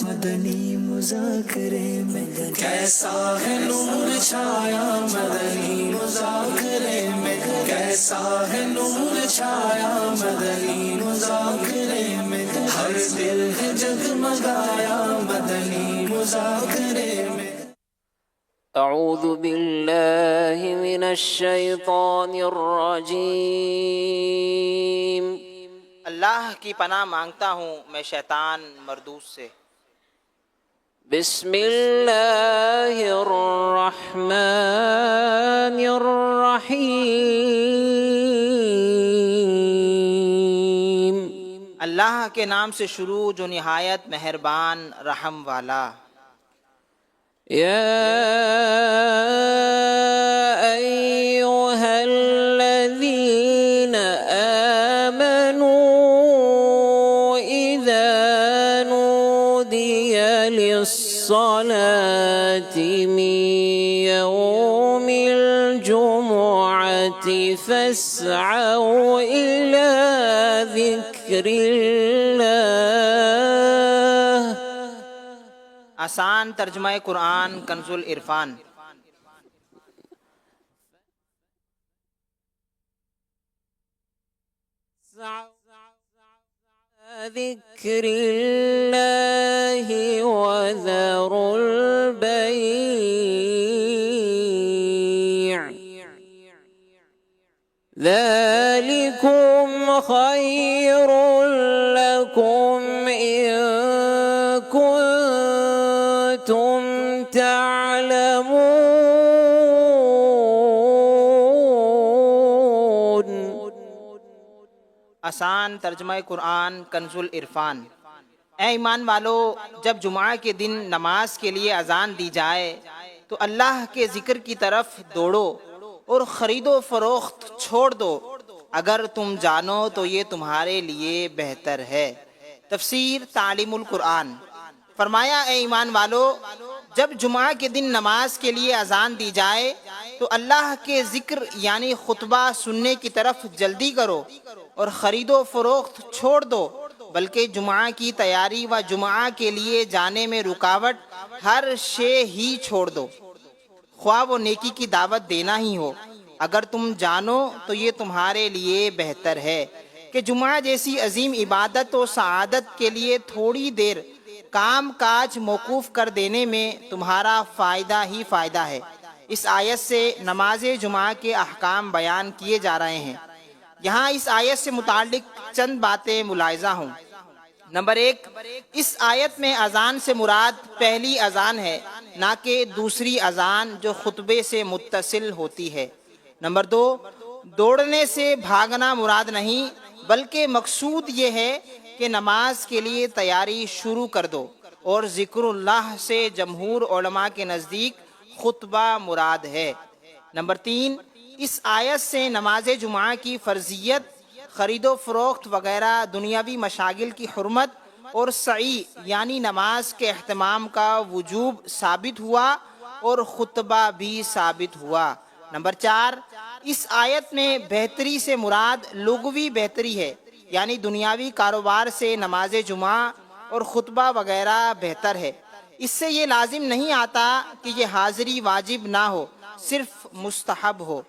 مدنی مذاکرے میں کیسا ہے نور چھایا مدنی مذاکرے میں کیسا ہے نور چھایا مدنی مذاکرے میں ہر دل ہے جگمگایا مدنی مذاکرے میں اعوذ باللہ من الشیطان الرجیم اللہ کی پناہ مانگتا ہوں میں شیطان مردود سے۔ بسم اللہ الرحمن الرحیم اللہ کے نام سے شروع جو نہایت مہربان رحم والا۔ یا ایھا الذین آمنوا اذا نودی للصلاة من یوم الجمعة فاسعوا إلى ذکر اللہ۔ آسان ترجمہ قرآن کنز العرفان۔ ذکر اللہ وذروا البیع ذلکم خیر لکم ان کنتم تعلمون۔ آسان ترجمہ قرآن کنز العرفان۔ اے ایمان والو، جب جمعہ کے دن نماز کے لیے اذان دی جائے تو اللہ کے ذکر کی طرف دوڑو اور خرید و فروخت چھوڑ دو، اگر تم جانو تو یہ تمہارے لیے بہتر ہے۔ تفسیر تعلیم القرآن۔ فرمایا اے ایمان والو، جب جمعہ کے دن نماز کے لیے اذان دی جائے تو اللہ کے ذکر یعنی خطبہ سننے کی طرف جلدی کرو اور خرید و فروخت چھوڑ دو، بلکہ جمعہ کی تیاری و جمعہ کے لیے جانے میں رکاوٹ ہر شے ہی چھوڑ دو، خواہ وہ نیکی کی دعوت دینا ہی ہو، اگر تم جانو تو یہ تمہارے لیے بہتر ہے کہ جمعہ جیسی عظیم عبادت و سعادت کے لیے تھوڑی دیر کام کاج موقوف کر دینے میں تمہارا فائدہ ہی فائدہ ہے۔ اس آیت سے نماز جمعہ کے احکام بیان کیے جا رہے ہیں۔ یہاں اس آیت سے متعلق چند باتیں ملاحظہ ہوں۔ نمبر 1، اس آیت میں اذان سے مراد پہلی اذان ہے، نہ کہ دوسری اذان جو خطبے سے متصل ہوتی ہے۔ نمبر 2، دوڑنے سے بھاگنا مراد نہیں، بلکہ مقصود یہ ہے کہ نماز کے لیے تیاری شروع کر دو، اور ذکر اللہ سے جمہور علماء کے نزدیک خطبہ مراد ہے۔ نمبر 3، اس آیت سے نماز جمعہ کی فرضیت، خرید و فروخت وغیرہ دنیاوی مشاغل کی حرمت اور سعی یعنی نماز کے اہتمام کا وجوب ثابت ہوا اور خطبہ بھی ثابت ہوا۔ نمبر 4، اس آیت میں بہتری سے مراد لغوی بہتری ہے، یعنی دنیاوی کاروبار سے نماز جمعہ اور خطبہ وغیرہ بہتر ہے۔ اس سے یہ لازم نہیں آتا کہ یہ حاضری واجب نہ ہو، صرف مستحب ہو۔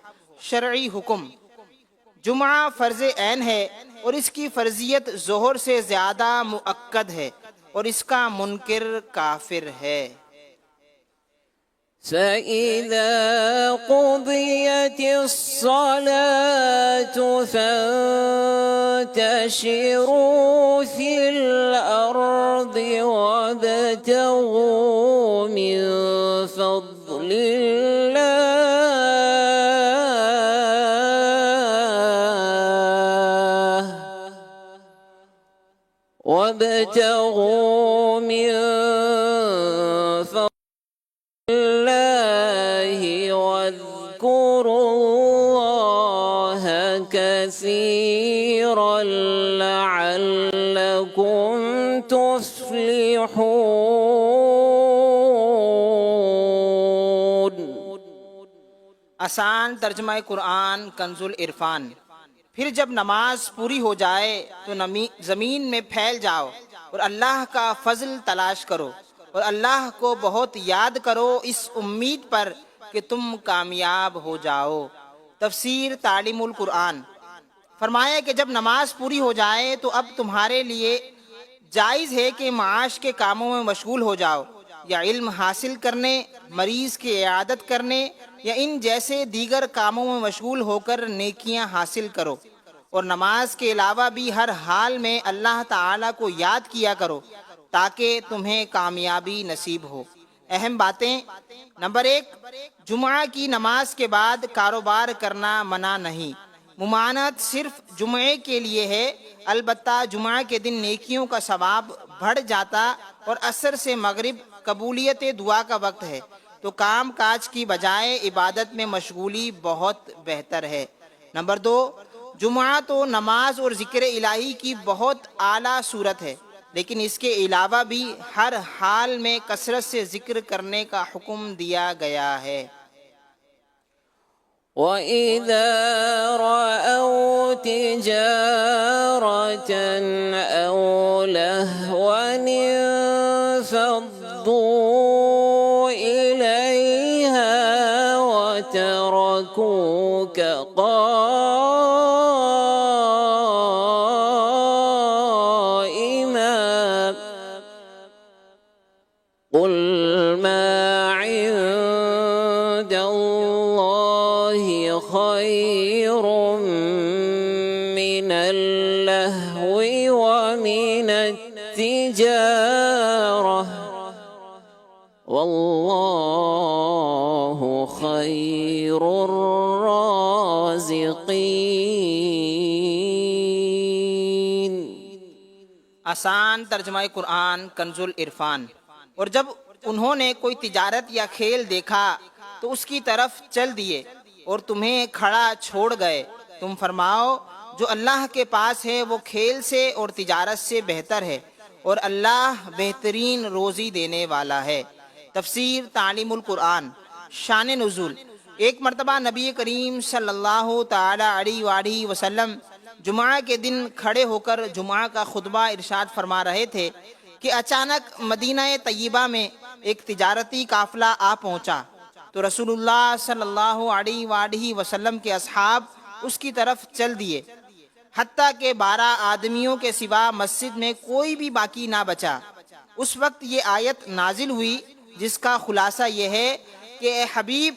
شرعی حکم: جمعہ فرض عین ہے اور اس کی فرضیت ظہر سے زیادہ مؤکد ہے، اور اس کا منکر کافر ہے۔ فَإِذَا قُضِيَتِ الصَّلَاةُ فَانتَشِرُوا فِي الْأَرْضِ وَابْتَغُوا مِن فَضْلِ اللَّهِ واذكروا الله كثيرا لعلكم تفلحون۔ آسان ترجمہ قرآن کنز العرفان۔ پھر جب نماز پوری ہو جائے تو زمین میں پھیل جاؤ اور اللہ کا فضل تلاش کرو اور اللہ کو بہت یاد کرو اس امید پر کہ تم کامیاب ہو جاؤ۔ تفسیر تعلیم القرآن۔ فرمایا کہ جب نماز پوری ہو جائے تو اب تمہارے لیے جائز ہے کہ معاش کے کاموں میں مشغول ہو جاؤ، یا علم حاصل کرنے، مریض کی عیادت کرنے یا ان جیسے دیگر کاموں میں مشغول ہو کر نیکیاں حاصل کرو، اور نماز کے علاوہ بھی ہر حال میں اللہ تعالیٰ کو یاد کیا کرو تاکہ تمہیں کامیابی نصیب ہو۔ اہم باتیں۔ نمبر 1، جمعہ کی نماز کے بعد کاروبار کرنا منع نہیں، ممانعت صرف جمعے کے لیے ہے، البتہ جمعہ کے دن نیکیوں کا ثواب بڑھ جاتا اور عصر سے مغرب قبولیت دعا کا وقت ہے، تو کام کاج کی بجائے عبادت میں مشغولی بہت بہتر ہے۔ نمبر 2، جمعہ تو نماز اور ذکر الہی کی بہت اعلیٰ صورت ہے، لیکن اس کے علاوہ بھی ہر حال میں کثرت سے ذکر کرنے کا حکم دیا گیا ہے۔ وَإِذَا رَأَوْا تِجَارَةً أَوْ لَهْوًا انفَضُّوا إِلَيْهَا وَتَرَكُوكَ قَائِمًا قُلْ مَا عِندَ اللَّهِ خَيْرٌ مِّنَ اللَّهْوِ وَمِنَ التِّجَارَةِ وَاللَّهُ خَيْرُ الرَّازِقِينَ۔ آسان ترجمہ قرآن کنز العرفان۔ اور جب انہوں نے کوئی تجارت یا کھیل دیکھا تو اس کی طرف چل دیے اور تمہیں کھڑا چھوڑ گئے، تم فرماؤ جو اللہ کے پاس ہے وہ کھیل سے اور تجارت سے بہتر ہے، اور اللہ بہترین روزی دینے والا ہے۔ تفسیر تعلیم القرآن۔ شان نزول۔ ایک مرتبہ نبی کریم صلی اللہ تعالی علیہ وآلہ وسلم جمعہ کے دن کھڑے ہو کر جمعہ کا خطبہ ارشاد فرما رہے تھے کہ اچانک مدینہ طیبہ میں ایک تجارتی قافلہ آ پہنچا، تو رسول اللہ صلی اللہ علیہ وآلہ وسلم کے اصحاب اس کی طرف چل دیے، حتیٰ کہ 12 آدمیوں کے سوا مسجد میں کوئی بھی باقی نہ بچا۔ اس وقت یہ آیت نازل ہوئی جس کا خلاصہ یہ ہے کہ اے حبیب،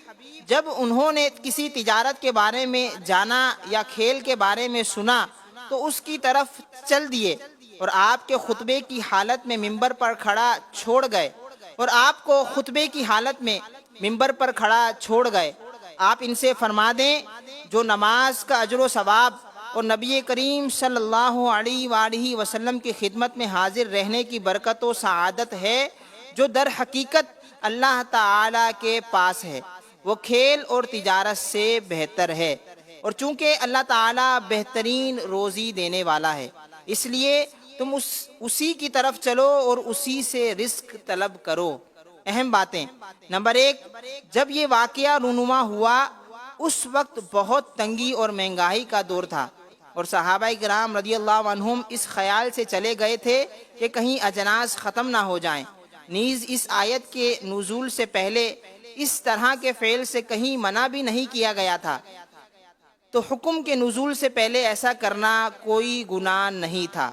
جب انہوں نے کسی تجارت کے بارے میں جانا یا کھیل کے بارے میں سنا تو اس کی طرف چل دیے اور آپ کے خطبے کی حالت میں منبر پر کھڑا چھوڑ گئے آپ ان سے فرما دیں جو نماز کا اجر و ثواب اور نبی کریم صلی اللہ علیہ وآلہ وسلم کی خدمت میں حاضر رہنے کی برکت و سعادت ہے، جو در حقیقت اللہ تعالی کے پاس ہے، وہ کھیل اور تجارت سے بہتر ہے، اور چونکہ اللہ تعالی بہترین روزی دینے والا ہے اس لیے تم اسی کی طرف چلو اور اسی سے رزق طلب کرو۔ اہم باتیں۔ نمبر 1، جب یہ واقعہ رونما ہوا اس وقت بہت تنگی اور مہنگائی کا دور تھا، اور صحابہ کرام رضی اللہ عنہم اس خیال سے چلے گئے تھے کہ کہیں اجناس ختم نہ ہو جائیں۔ نیز اس آیت کے نزول سے پہلے اس طرح کے فعل سے کہیں منع بھی نہیں کیا گیا تھا، تو حکم کے نزول سے پہلے ایسا کرنا کوئی گناہ نہیں تھا۔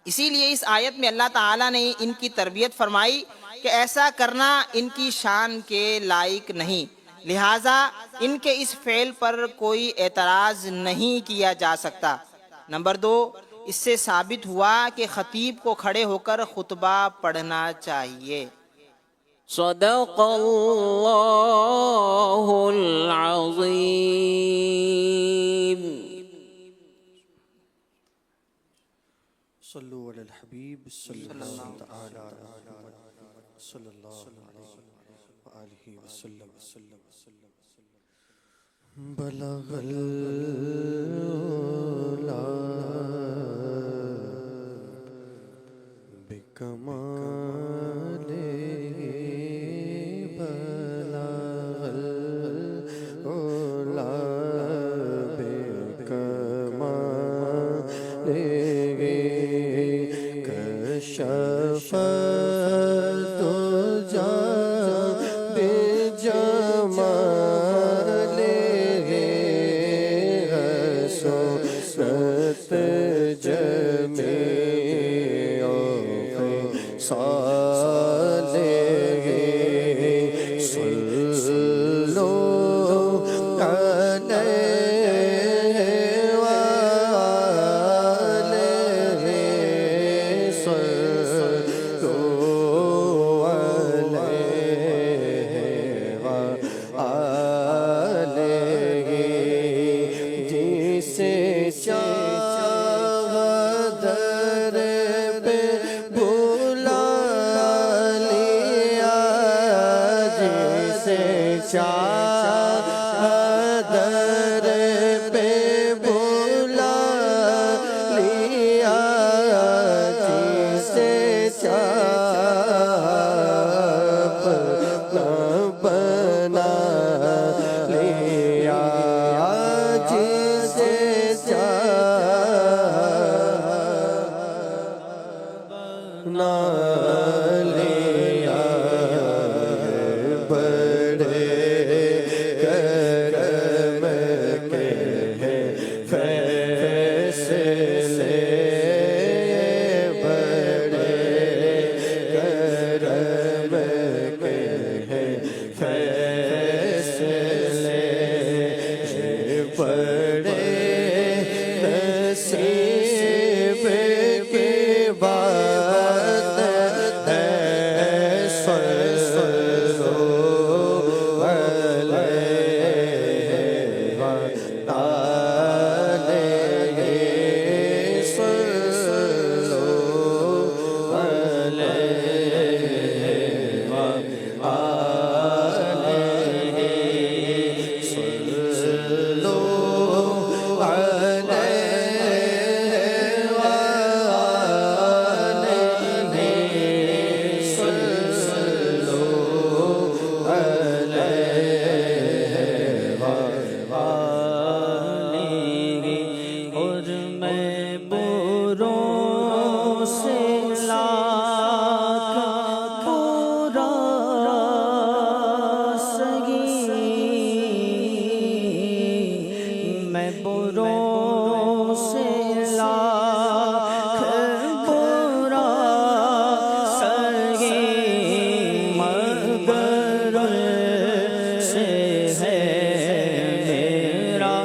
اسی لیے اس آیت میں اللہ تعالیٰ نے ان کی تربیت فرمائی کہ ایسا کرنا ان کی شان کے لائق نہیں، لہٰذا ان کے اس فعل پر کوئی اعتراض نہیں کیا جا سکتا۔ نمبر 2، اس سے ثابت ہوا کہ خطیب کو کھڑے ہو کر خطبہ پڑھنا چاہیے۔ صدق اللہ العظیم۔ صلو علی الحبیب صلی اللہ تعالی صلی اللہ علیہ وسلم۔ بلغ العلا بکمال بلغ العلا بکمال کشف صالح صلو علیہ وآلہ صلو علیہ وآلہ جسے چاہ در پہ بلا لیا جسے چاہ در پہ بلا لیا جسے چاہ بنا لیا جسے بنا لیا بڑے کرم کے فیصلے بڑے کرم کے فیصلے بڑے نصیب کی بات ہے صلو علیہ وآلہ صلو علیہ وآلہ صلو اور میں بروں سے لاکھ پورا سگی میں بروں سے لاکھ پورا سگی مگر سے ہے میرا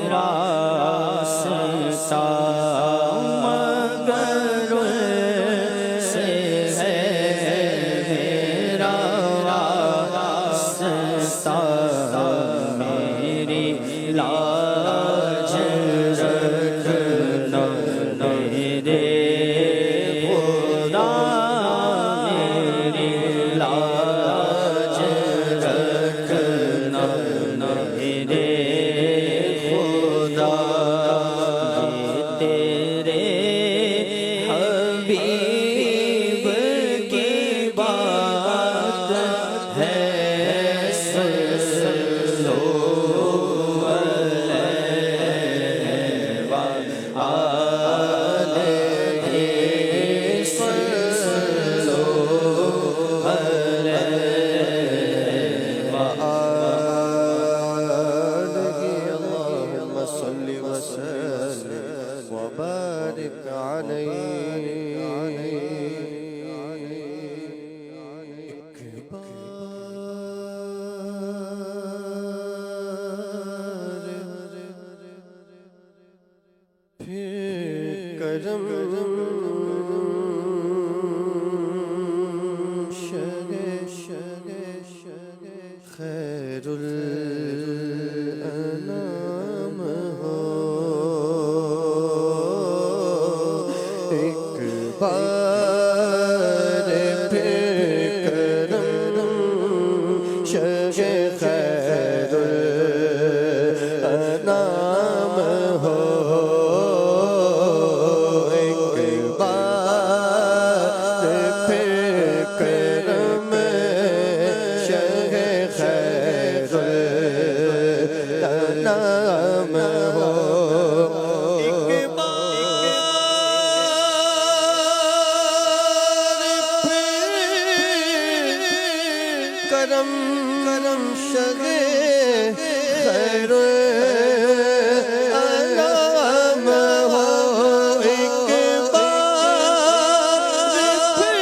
راستہ مگر سے ہے میرا راستہ میری لاج رکھنا میرے خدا میری لاج رکھنا میرے خدا تیرے حبیب کی بات ہے صلو علیہ وآلہ صلو علیہ وآلہ اللہم صل وسلم وبارک علیہ ایک بار پھر کرم خیر الانام ہو ایک بار پھر کرم خیر الانام ہو ایک بار پھر کرم خیر الانام ہو ایک بار پھر کرم شگ خیر الانام ہو ایک بار پھر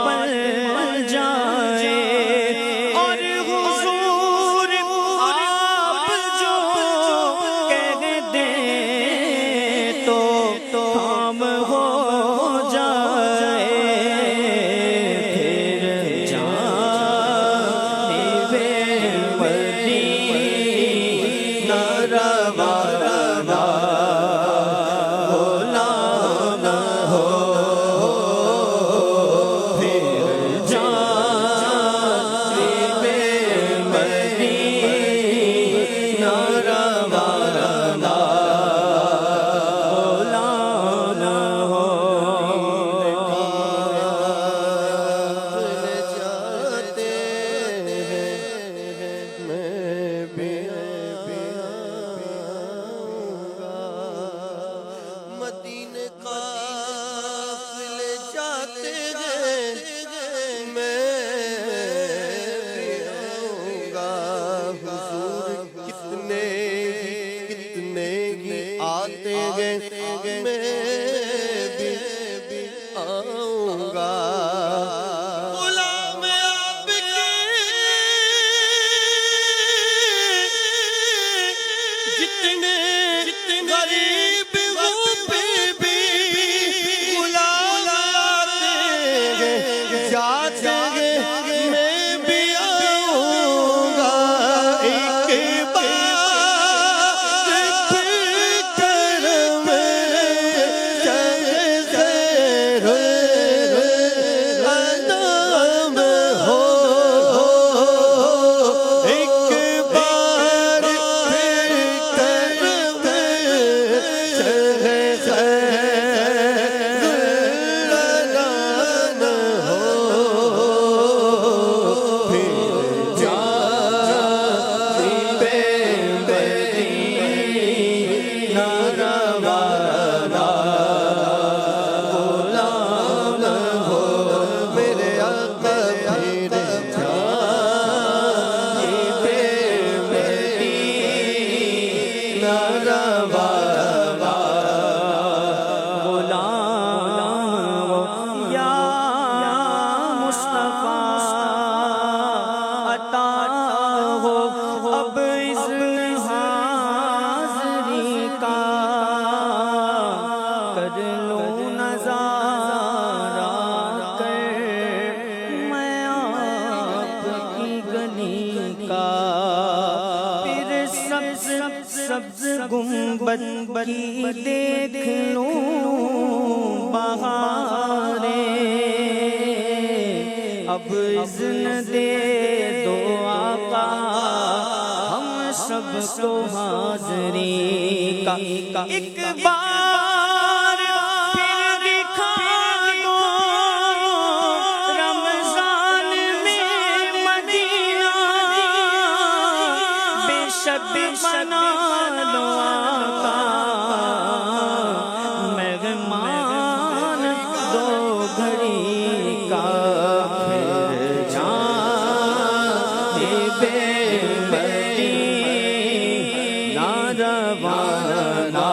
پل جائے اور حضور آپ جو کہہ دیں تو ہم ہو جائے پھر جانب مدینہ روانہ غلام ہو پھر جانب مدینہ روانہ غلام ہو جاتے ہیں میں بھی مدینے قافلے جاتے ہیں میں بھی آؤں گا حضور کتنے ہی آتے ہیں میں بھی آؤں گا غلام آپ کے جتنے غریب غربے بھی غلام آتے ہیں جاتے ہیں میں بھی آؤں گا ایک بار پھر کرم خیر انام ہو ایک بار پھر کرم خیر انام ہو پھر جانب مدینہ روانہ غلام ہو میرے آقا پھر جانب مدینہ روانہ غلام یا مصطفیٰ عطا ہو اب اذن حاضری کا کر لوں نظارہ کر میں آپ کی گلی کا پھر سبز گنبد کی دیکھ لوں بہاریں اب اذن دے دو آقا ہم سب کو حاضری کا ایک بار پھر دکھا دو رمضان میں مدینہ بے شک بنا لو آقا مہمان دو گھڑی کا پھر جانب مدینہ روانہ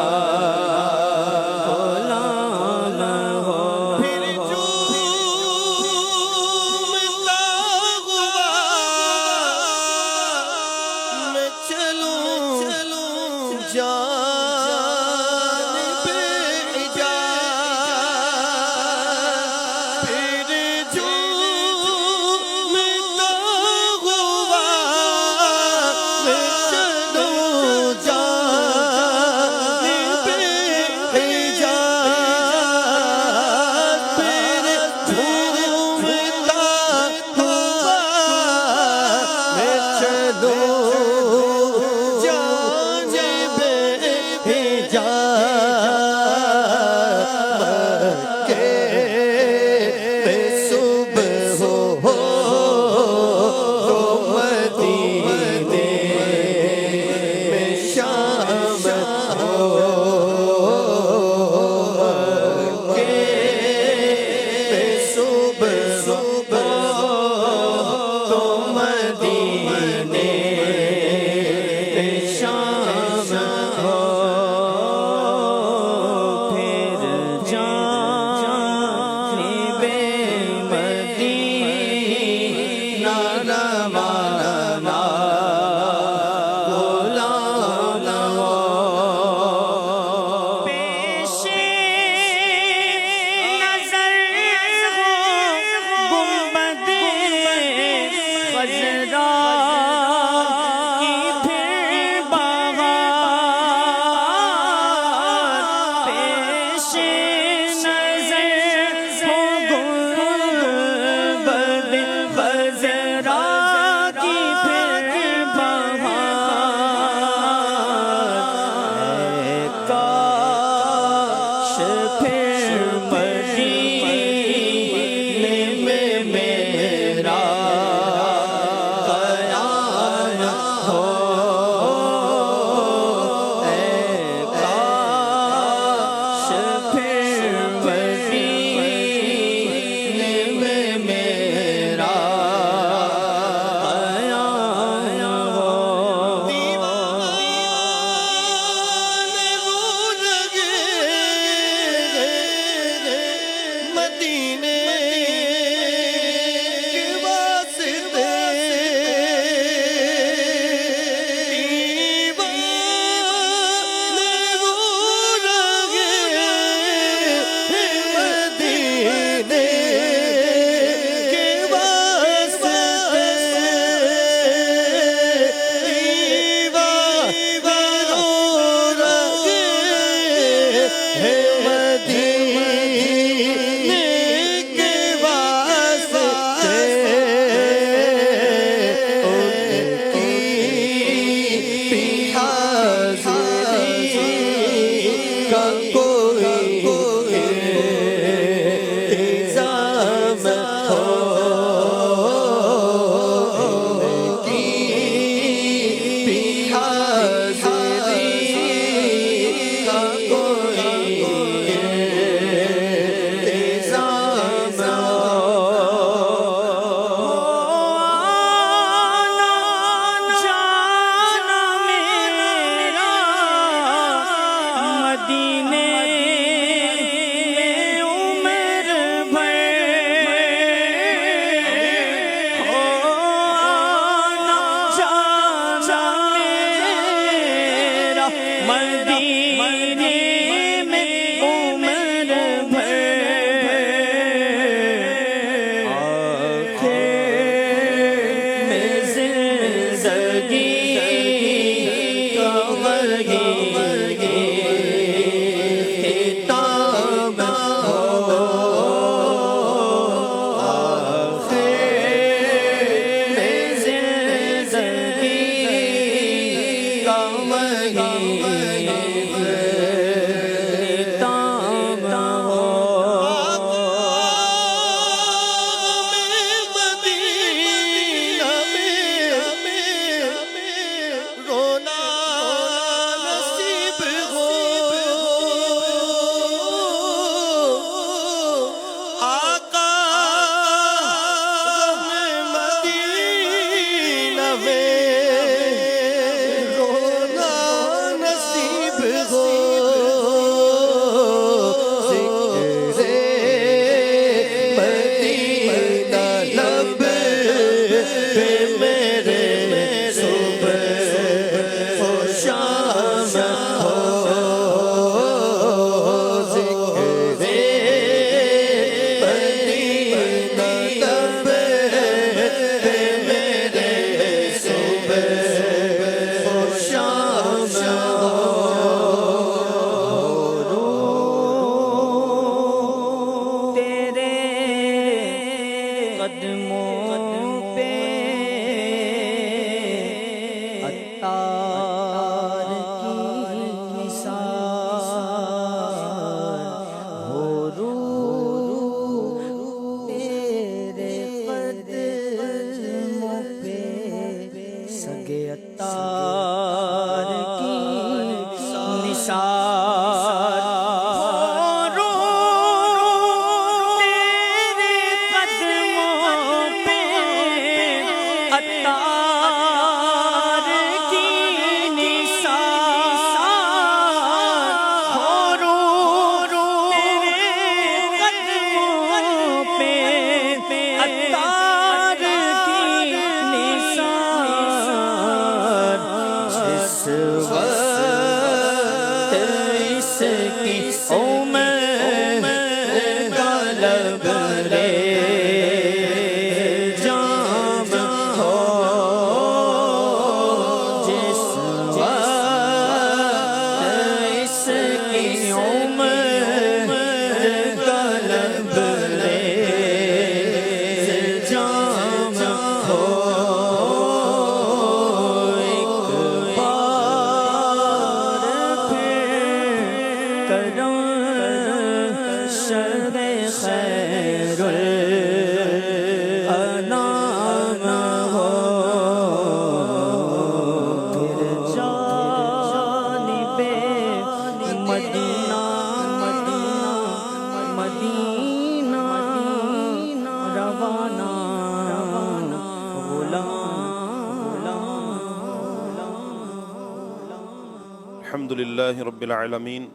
الحمدللہ رب العالمین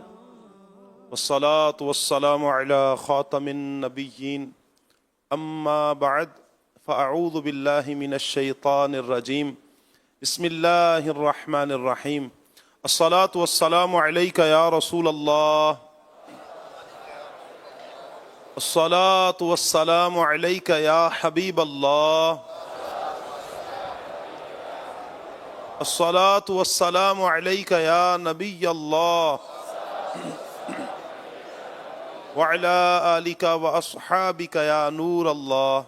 والصلاة والسلام على خاتم النبیین اما بعد فاعوذ باللہ من الشیطان الرجیم بسم اللہ الرحمن الرحیم الصلاة والسلام علیک یا رسول اللہ الصلاة والسلام علیک یا حبیب اللہ الصلاة والسلام علیک یا نبی اللہ وعلی آلک واصحابک یا نور اللہ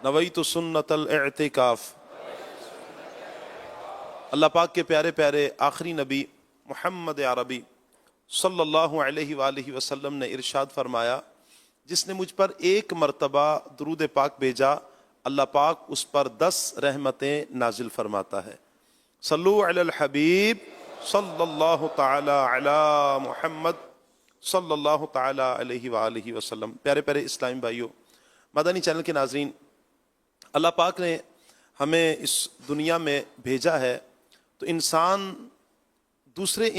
نویت سنت الاعتکاف۔ اللہ پاک کے پیارے پیارے آخری نبی محمد عربی صلی اللہ علیہ وآلہ وسلم نے ارشاد فرمایا، جس نے مجھ پر ایک مرتبہ درود پاک بھیجا اللہ پاک اس پر 10 رحمتیں نازل فرماتا ہے۔ صلو علی الحبیب صلی اللہ تعالی علی محمد صلی اللہ تعالی علیہ وآلہ وسلم۔ پیارے پیارے اسلامی بھائیوں، مدنی چینل کے ناظرین، اللہ پاک نے ہمیں اس دنیا میں بھیجا ہے تو انسان دوسرے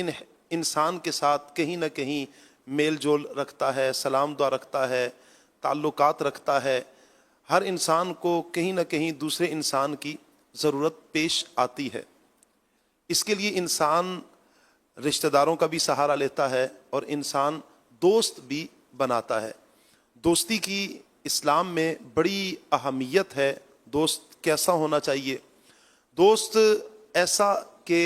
انسان کے ساتھ کہیں نہ کہیں میل جول رکھتا ہے، سلام دعا رکھتا ہے، تعلقات رکھتا ہے۔ ہر انسان کو کہیں نہ کہیں دوسرے انسان کی ضرورت پیش آتی ہے۔ اس کے لیے انسان رشتہ داروں کا بھی سہارا لیتا ہے اور انسان دوست بھی بناتا ہے۔ دوستی کی اسلام میں بڑی اہمیت ہے۔ دوست کیسا ہونا چاہیے؟ دوست ایسا کہ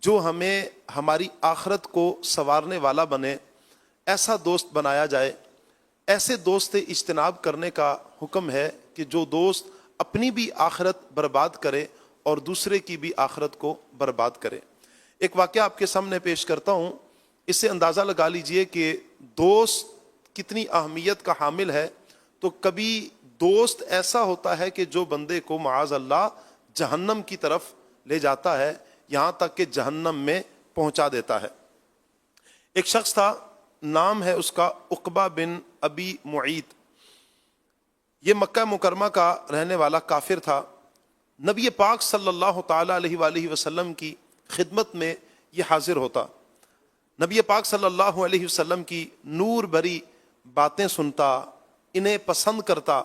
جو ہمیں ہماری آخرت کو سنوارنے والا بنے، ایسا دوست بنایا جائے۔ ایسے دوست سے اجتناب کرنے کا حکم ہے کہ جو دوست اپنی بھی آخرت برباد کرے اور دوسرے کی بھی آخرت کو برباد کرے۔ ایک واقعہ آپ کے سامنے پیش کرتا ہوں، اس سے اندازہ لگا لیجئے کہ دوست کتنی اہمیت کا حامل ہے۔ تو کبھی دوست ایسا ہوتا ہے کہ جو بندے کو معاذ اللہ جہنم کی طرف لے جاتا ہے، یہاں تک کہ جہنم میں پہنچا دیتا ہے۔ ایک شخص تھا، نام ہے اس کا عقبہ بن ابی معیط۔ یہ مکہ مکرمہ کا رہنے والا کافر تھا۔ نبی پاک صلی اللہ تعالی علیہ وآلہ وسلم کی خدمت میں یہ حاضر ہوتا، نبی پاک صلی اللہ علیہ وسلم کی نور بھری باتیں سنتا، انہیں پسند کرتا،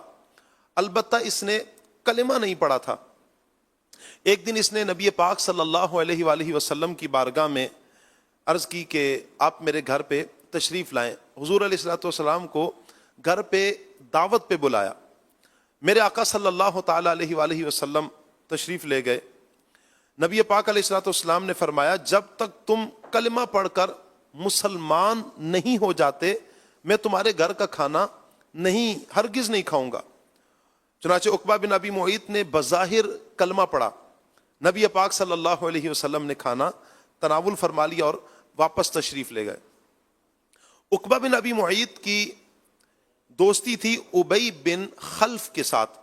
البتہ اس نے کلمہ نہیں پڑھا تھا۔ ایک دن اس نے نبی پاک صلی اللہ علیہ وآلہ وسلم کی بارگاہ میں عرض کی کہ آپ میرے گھر پہ تشریف لائیں۔ حضور علیہ الصلوۃ والسلام کو گھر پہ دعوت پہ بلایا۔ میرے آقا صلی اللہ تعالی علیہ وآلہ وسلم تشریف لے گئے۔ نبی پاک علیہ الصلوۃ والسلام نے فرمایا، جب تک تم کلمہ پڑھ کر مسلمان نہیں ہو جاتے میں تمہارے گھر کا کھانا ہرگز نہیں کھاؤں گا۔ چنانچہ عقبہ بن ابی معیط نے بظاہر کلمہ پڑھا، نبی پاک صلی اللہ علیہ وسلم نے کھانا تناول فرما لیا اور واپس تشریف لے گئے۔ عقبہ بن ابی معیط کی دوستی تھی ابی بن خلف کے ساتھ۔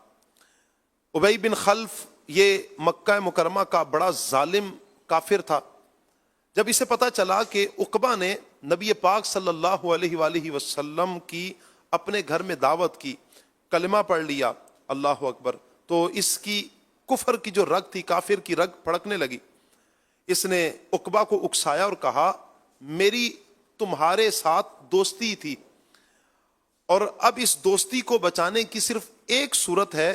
ابی بن خلف یہ مکہ مکرمہ کا بڑا ظالم کافر تھا۔ جب اسے پتا چلا کہ عقبہ نے نبی پاک صلی اللہ علیہ وآلہ وسلم کی اپنے گھر میں دعوت کی، کلمہ پڑھ لیا، اللہ اکبر، تو اس کی کفر کی جو رگ تھی، کافر کی رگ پھڑکنے لگی۔ اس نے عقبہ کو اکسایا اور کہا، میری تمہارے ساتھ دوستی تھی اور اب اس دوستی کو بچانے کی صرف ایک صورت ہے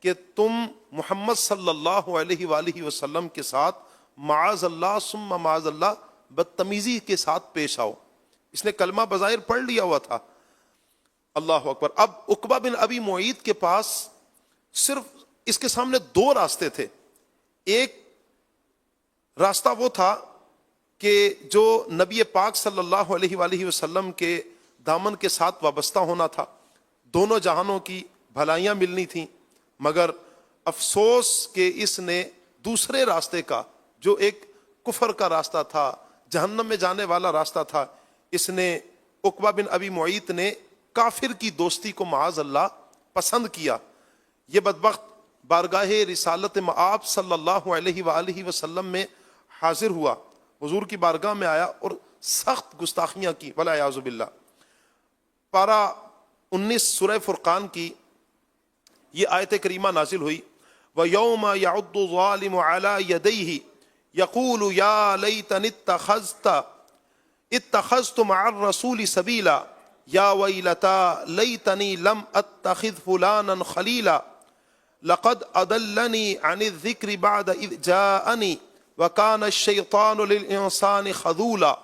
کہ تم محمد صلی اللہ علیہ وآلہ وسلم کے ساتھ معاذ اللہ ثم معاذ اللہ بدتمیزی کے ساتھ پیش آؤ۔ اس نے کلمہ بظاہر پڑھ لیا ہوا تھا، اللہ اکبر۔ اب عقبہ بن ابی معیط کے پاس صرف اس کے سامنے دو راستے تھے۔ ایک راستہ وہ تھا کہ جو نبی پاک صلی اللہ علیہ وآلہ وسلم کے دامن کے ساتھ وابستہ ہونا تھا، دونوں جہانوں کی بھلائیاں ملنی تھیں، مگر افسوس کہ اس نے دوسرے راستے کا، جو ایک کفر کا راستہ تھا، جہنم میں جانے والا راستہ تھا، اس نے عقبہ بن ابی معیط نے کافر کی دوستی کو معاذ اللہ پسند کیا۔ یہ بدبخت بارگاہ رسالت مآب صلی اللہ علیہ وآلہ وسلم میں حاضر ہوا، حضور کی بارگاہ میں آیا اور سخت گستاخیاں کی، والعیاذ باللہ۔ پارہ 19 سورہ فرقان کی یہ آیت کریمہ نازل ہوئی، وَيَوْمَ يَعُضُّ الظَّالِمُ عَلَى يَدَيْهِ يَقُولُ يَا لَيْتَنِي اتَّخَذْتُ مَعَ الرَّسُولِ سَبِيلًا يَا وَيْلَتَا لَيْتَنِي لَمْ أَتَّخِذْ فُلَانًا خَلِيلًا لَقَدْ أَضَلَّنِي عَنِ الذِّكْرِ بَعْدَ إِذْ جَاءَنِي وَكَانَ الشَّيْطَانُ لِلْإِنسَانِ خَذُولًا۔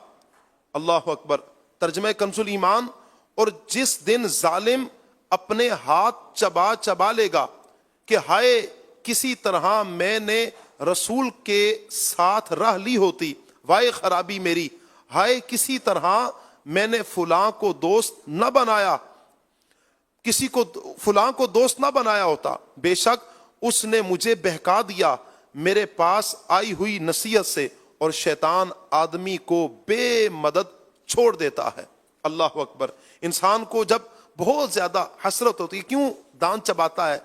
اللہ اکبر۔ ترجمہ کنز الایمان، اور جس دن ظالم اپنے ہاتھ چبا چبا لے گا کہ ہائے کسی طرح میں نے رسول کے ساتھ راہ لی ہوتی، وائے خرابی میری، ہائے کسی طرح میں نے فلاں کو دوست نہ بنایا، کسی کو فلاں کو دوست نہ بنایا ہوتا، بے شک اس نے مجھے بہکا دیا میرے پاس آئی ہوئی نصیحت سے، اور شیطان آدمی کو بے مدد چھوڑ دیتا ہے۔ اللہ اکبر۔ انسان کو جب بہت زیادہ حسرت ہوتی ہے، کیوں دانت چباتا ہے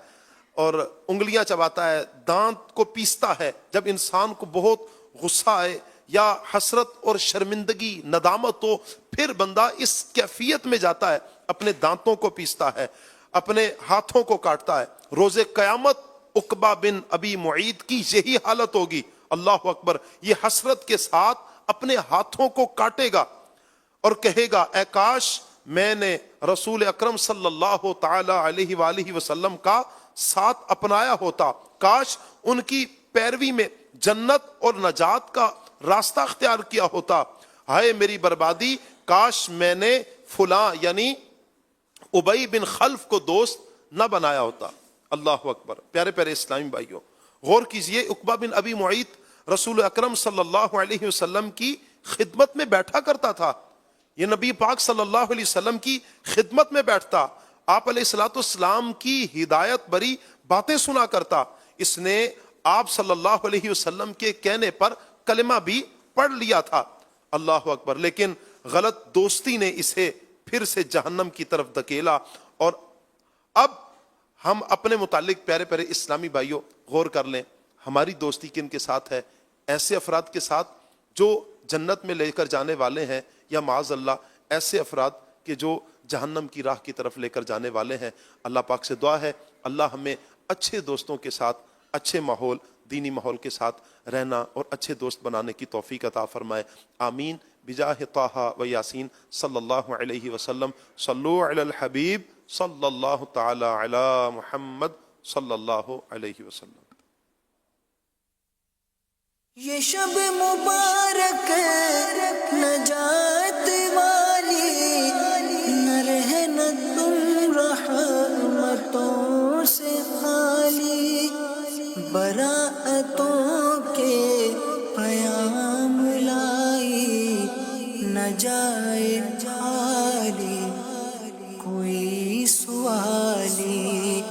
اور انگلیاں چباتا ہے، دانت کو پیستا ہے، جب انسان کو بہت غصہ آئے یا حسرت اور شرمندگی ندامت ہو، پھر بندہ اس کیفیت میں جاتا ہے، اپنے دانتوں کو پیستا ہے، اپنے ہاتھوں کو کاٹتا ہے۔ روز قیامت عقبہ بن ابی معیط کی یہی حالت ہوگی، اللہ اکبر۔ یہ حسرت کے ساتھ اپنے ہاتھوں کو کاٹے گا اور کہے گا، اے کاش میں نے رسول اکرم صلی اللہ تعالی علیہ وآلہ وسلم کا ساتھ اپنایا ہوتا، کاش ان کی پیروی میں جنت اور نجات کا راستہ اختیار کیا ہوتا، ہائے میری بربادی، کاش میں نے فلاں یعنی ابی بن خلف کو دوست نہ بنایا ہوتا۔ اللہ اکبر۔ پیارے پیارے اسلامی بھائیوں، غور کیجئے، عقبہ بن ابی معیط رسول اکرم صلی اللہ علیہ وسلم کی خدمت میں بیٹھا کرتا تھا. یہ نبی پاک صلی اللہ علیہ وسلم کی خدمت میں بیٹھتا, آپ علیہ الصلوۃ والسلام کی ہدایت بری باتیں سنا کرتا. اس نے آپ صلی اللہ علیہ وسلم کے کہنے پر کلمہ بھی پڑھ لیا تھا. اللہ اکبر. لیکن غلط دوستی نے اسے پھر سے جہنم کی طرف دھکیلا. اور اب ہم اپنے متعلق پیارے پیارے اسلامی بھائیوں غور کر لیں, ہماری دوستی کن کے ساتھ ہے؟ ایسے افراد کے ساتھ جو جنت میں لے کر جانے والے ہیں, یا معاذ اللہ ایسے افراد کہ جو جہنم کی راہ کی طرف لے کر جانے والے ہیں. اللہ پاک سے دعا ہے اللہ ہمیں اچھے دوستوں کے ساتھ, اچھے ماحول, دینی ماحول کے ساتھ رہنا اور اچھے دوست بنانے کی توفیق عطا فرمائے. آمین بجاہ طٰہٰ و یاسین صلی اللہ علیہ وسلم. صلو علی الحبیب صلی اللہ تعالی علی محمد صلی اللہ علیہ وسلم. یہ شب مبارک نجات والی, نہ رہنا تم رحمتوں سے خالی, براءتوں کے پیام لائی, نہ جائے خالی کوئی سوالی.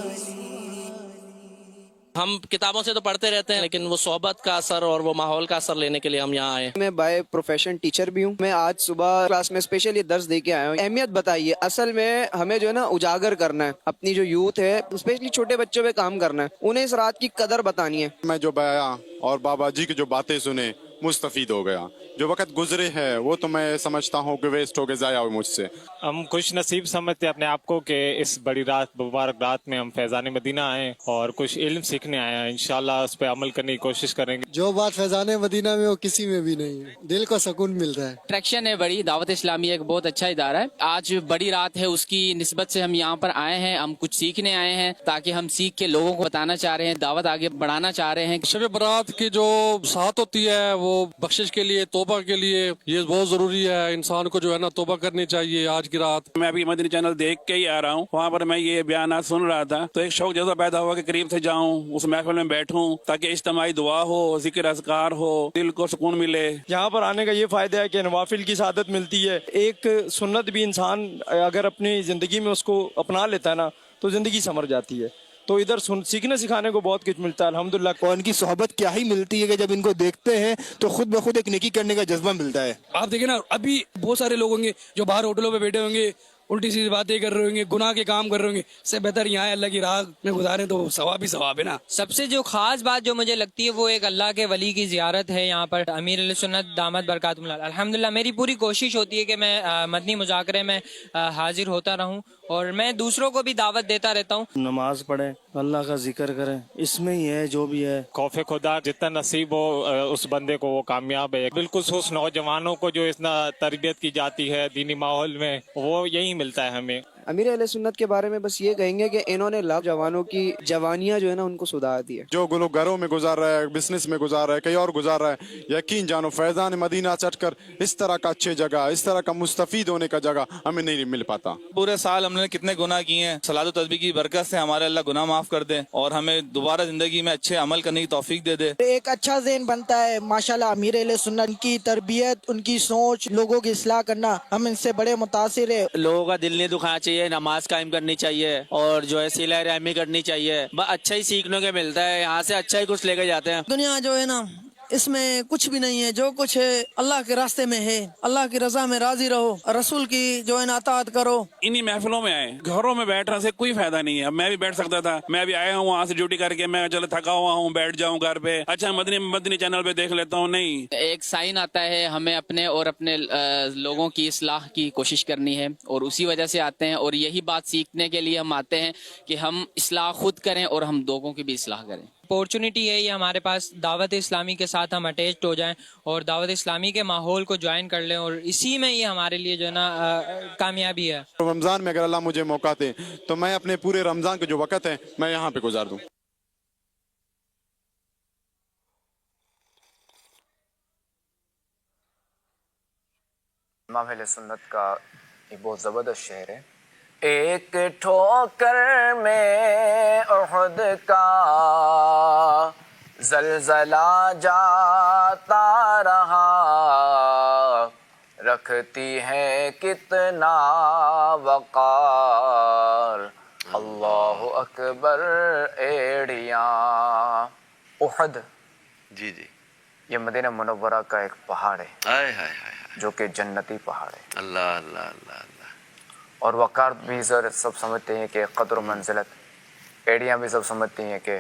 ہم کتابوں سے تو پڑھتے رہتے ہیں لیکن وہ صحبت کا اثر اور وہ ماحول کا اثر لینے کے لیے ہم یہاں آئے. میں بائی پروفیشن ٹیچر بھی ہوں. میں آج صبح کلاس میں اسپیشلی درس دے کے آیا ہوں. اہمیت بتائیے, اصل میں ہمیں جو ہے نا اجاگر کرنا ہے, اپنی جو یوتھ ہے اسپیشلی چھوٹے بچوں پہ کام کرنا ہے, انہیں اس رات کی قدر بتانی ہے. میں جو آیا اور بابا جی کی جو باتیں سنے مستفید ہو گیا. جو وقت گزرے ہیں وہ تو میں سمجھتا ہوں کہ ویسٹ ہو کے ضائع ہوئے مجھ سے. ہم خوش نصیب سمجھتے اپنے آپ کو کہ اس بڑی رات, مبارک رات میں ہم فیضان مدینہ آئے اور کچھ علم سیکھنے آئے ہیں. انشاءاللہ اس پہ عمل کرنے کی کوشش کریں گے. جو بات فیضان مدینہ میں وہ کسی میں بھی نہیں ہے, دل کو سکون ملتا ہے. اٹریکشن ہے بڑی. دعوت اسلامی ایک بہت اچھا ادارہ ہے. آج بڑی رات ہے, اس کی نسبت سے ہم یہاں پر آئے ہیں. ہم کچھ سیکھنے آئے ہیں تاکہ ہم سیکھ کے لوگوں کو بتانا چاہ رہے ہیں, دعوت آگے بڑھانا چاہ رہے ہیں. شب برات کی جو ساتھ ہوتی ہے وہ بخشش کے لیے, توبہ کے لیے, یہ بہت ضروری ہے. انسان کو جو ہے نا توبہ کرنی چاہیے آج کی رات. میں ابھی مدنی چینل دیکھ کے ہی آ رہا ہوں, وہاں پر میں یہ بیانات سن رہا تھا تو ایک شوق جیسا پیدا ہوا کہ قریب سے جاؤں, اس محفل میں بیٹھوں تاکہ اجتماعی دعا ہو, ذکر اذکار ہو, دل کو سکون ملے. یہاں پر آنے کا یہ فائدہ ہے کہ نوافل کی سعادت ملتی ہے. ایک سنت بھی انسان اگر اپنی زندگی میں اس کو اپنا لیتا ہے نا تو زندگی سنور جاتی ہے. تو ادھر سیکھنے سکھانے کو بہت کچھ ملتا ہے الحمدللہ. اور ان کی صحبت کیا ہی ملتی ہے کہ جب ان کو دیکھتے ہیں تو خود بخود ایک نیکی کرنے کا جذبہ ملتا ہے. آپ دیکھیں نا, ابھی بہت سارے لوگ ہوں گے جو باہر ہوٹلوں پہ بیٹھے ہوں گے, الٹی سیدھی باتیں کر رہے ہوں گے, گناہ کے کام کر رہے ہوں گے. اس سے بہتر یہاں اللہ کی راہ میں گزارے تو ثواب ہی ثواب ہے نا. سب سے جو خاص بات جو مجھے لگتی ہے وہ ایک اللہ کے ولی کی زیارت ہے یہاں پر, امیر علیہ سنت دامت برکاتہم اللہ. الحمدللہ میری پوری کوشش ہوتی ہے کہ میں مدنی مذاکرے میں حاضر ہوتا رہوں اور میں دوسروں کو بھی دعوت دیتا رہتا ہوں. نماز پڑھیں, اللہ کا ذکر کریں, اس میں ہی ہے جو بھی ہے. خوف خدا جتنا نصیب ہو اس بندے کو وہ کامیاب ہے. بالخصوص نوجوانوں کو جو اتنا تربیت کی جاتی ہے دینی ماحول میں, وہ یہی ملتا ہے ہمیں. امیر اہل سنت کے بارے میں بس یہ کہیں گے کہ انہوں نے لاکھ جوانوں کی جوانیاں جو ہے نا ان کو سدھار دی ہے. جو لوگ گھروں میں گزار رہا ہے, بزنس میں گزار رہا ہے, کہیں اور گزار رہا ہے, یقین جانو فیضان مدینہ چڑھ کر اس طرح کا اچھے جگہ, اس طرح کا مستفید ہونے کا جگہ ہمیں نہیں مل پاتا. پورے سال ہم نے کتنے گناہ کیے ہیں, صلاۃ و تسبیح کی برکت سے ہمارے اللہ گناہ معاف کر دے اور ہمیں دوبارہ زندگی میں اچھے عمل کرنے کی توفیق دے دے. ایک اچھا ذہن بنتا ہے ماشاءاللہ. امیر اہل سنت کی تربیت, ان کی سوچ, لوگوں کی اصلاح کرنا, ہم ان سے بڑے متاثر ہیں. لوگوں کا دل نہیں دکھانا چاہیے, نماز قائم کرنی چاہیے اور جو ہے صلہ رحمی کرنی چاہیے. اچھا ہی سیکھنے کو ملتا ہے یہاں سے, اچھا ہی کچھ لے کے جاتے ہیں. دنیا جو ہے نا اس میں کچھ بھی نہیں ہے, جو کچھ ہے اللہ کے راستے میں ہے. اللہ کی رضا میں راضی رہو, رسول کی جو ہے نا اطاعت کرو. انہی محفلوں میں آئے, گھروں میں بیٹھنے سے کوئی فائدہ نہیں ہے. اب میں بھی بیٹھ سکتا تھا, میں بھی آیا ہوں وہاں سے ڈیوٹی کر کے, میں چلو تھکا ہوا ہوں بیٹھ جاؤں گھر پہ, اچھا مدنی چینل پہ دیکھ لیتا ہوں. نہیں, ایک سائن آتا ہے ہمیں اپنے اور اپنے لوگوں کی اصلاح کی کوشش کرنی ہے اور اسی وجہ سے آتے ہیں. اور یہی بات سیکھنے کے لیے ہم آتے ہیں کہ ہم اصلاح خود کریں اور ہم لوگوں کی بھی اصلاح کریں. اپورچونٹی ہے یہ ہمارے پاس, دعوت اسلامی کے ساتھ ہم اٹیچڈ ہو جائیں اور دعوت اسلامی کے ماحول کو جوائن کر لیں, اور اسی میں یہ ہمارے لیے جو ہے نا کامیابی ہے. رمضان میں اگر اللہ مجھے موقع دے تو میں اپنے پورے رمضان کے جو وقت ہے میں یہاں پہ گزار دوں. امام اہل سنت کا یہ بہت زبردست شعر ہے. ایک ٹھوکر میں احد کا زلزلہ جاتا رہا رکھتی ہے کتنا وقار اللہ اکبر ایڑیاں. احد جی جی یہ مدینہ منورہ کا ایک پہاڑ ہے ہائے ہائے ہائے جو کہ جنتی پہاڑ ہے. اللہ اللہ اللہ اللہ. اور وقار بھی سب سمجھتے ہیں کہ قدر و منزلت. ایڑیاں بھی سب سمجھتی ہیں کہ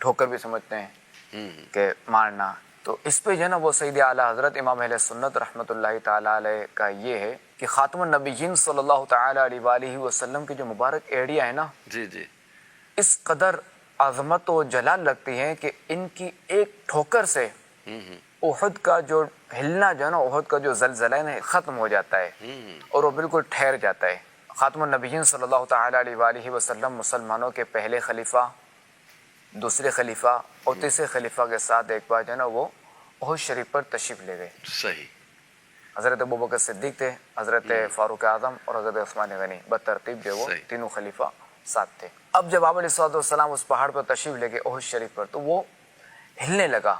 ٹھوکر بھی سمجھتے ہیں کہ مارنا. تو اس پہ جو ہے نا وہ سید اعلیٰ حضرت امام اہل سنت رحمۃ اللہ تعالیٰ علیہ کا یہ ہے کہ خاتم النبیین صلی اللہ تعالیٰ علیہ وآلہ وسلم کی جو مبارک ایڑیاں ہیں نا جی جی اس قدر عظمت و جلال لگتی ہیں کہ ان کی ایک ٹھوکر سے احد کا جو ہلنا جو ہے نا احد کا جو زلزلہ ہے نا ختم ہو جاتا ہے اور وہ بالکل ٹھہر جاتا ہے. خاتم النبیین صلی اللہ تعالیٰ علیہ وآلہ وسلم مسلمانوں کے پہلے خلیفہ دوسرے خلیفہ اور تیسرے خلیفہ کے ساتھ ایک بار جو ہے نا وہ احد شریف پر تشریف لے گئے. صحیح. حضرت ابوبکر صدیق تھے, حضرت فاروق اعظم اور حضرت عثمان غنی بترتیب جو وہ تینوں خلیفہ ساتھ تھے. اب جب آپ علیہ السلام اس پہاڑ پر تشریف لے گئے احد شریف پر تو وہ ہلنے لگا,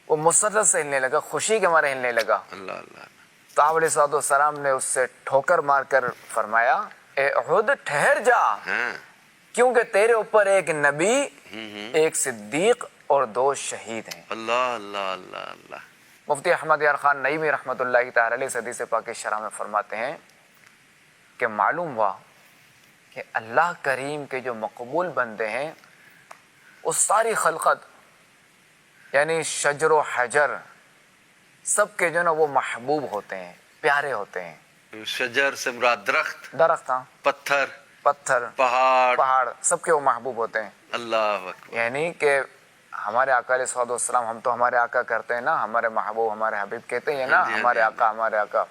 وہ مسرت سے ہلنے لگا, خوشی کے مارے ہلنے لگا. اللہ اللہ. تو آپ علیہ السلام نے اس سے ٹھوکر مار کر فرمایا اے احد ٹھہر جا, کیونکہ تیرے اوپر ایک نبی ایک صدیق اور 2 شہید ہیں. اللہ اللہ اللہ اللہ. مفتی احمد یار خان نعیمی رحمۃ اللہ تعالی علیہ حدیث پاک شرح میں فرماتے ہیں کہ معلوم ہوا کہ اللہ کریم کے جو مقبول بندے ہیں اس ساری خلقت یعنی شجر و حجر سب کے جو نا وہ محبوب ہوتے ہیں, پیارے ہوتے ہیں. شجر سے مراد درخت, درخت, ہاں, پتھر, پہاڑ سب کے وہ محبوب ہوتے ہیں. اللہ اکبر. یعنی کہ ہمارے آقا علیہ السلام, ہم تو ہمارے آقا کرتے ہیں نا, ہمارے محبوب ہمارے حبیب کہتے ہیں نا, ہمارے آقا ہمارے آقا.